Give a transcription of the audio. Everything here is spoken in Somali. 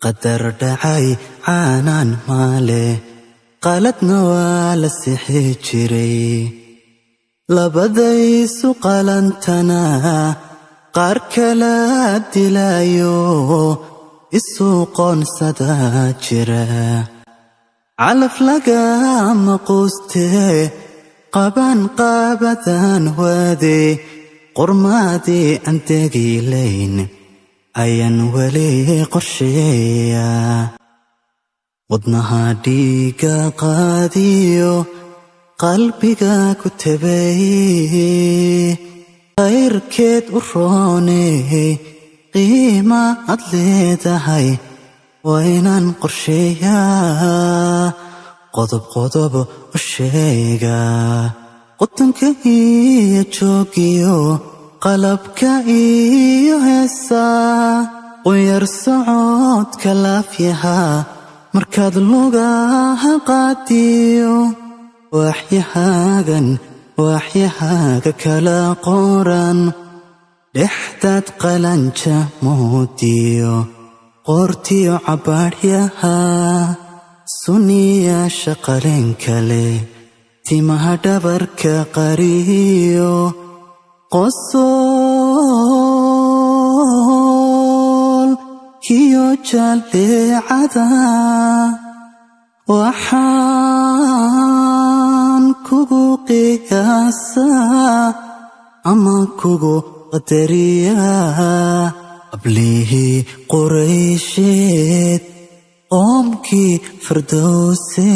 qadar dhacay caanaan maale qaladna waa la sixi jiray labadaysu qalantana qaar kala dilayo isu qoonsada jira calaf lagama quuste qaban qaabadan waade qormaadii aan tegilayn ayaan weli qorsheeya wadnaha dhiiga qaadiyo qalbiga ku tabay khayrkeed u rooney qiima ad leedahay waa inaan qorsheeyaa qodob qodob u sheega qutanka iyo joogiyo qalabka iyo heesaa quyar socodka laafyaha markaad lugaha qaadiyo waaxyahaaga kala qoran dhexdaad qalanja moodiyo qoortiyo cabaadhyaha suniyaasha qaleen kale timaha dhabarka qariyo qosol kiyo jaleecada waxaan kugu qiyaasaa ama kugu qadariyaa qablihii quraysheed qoomkii firdowse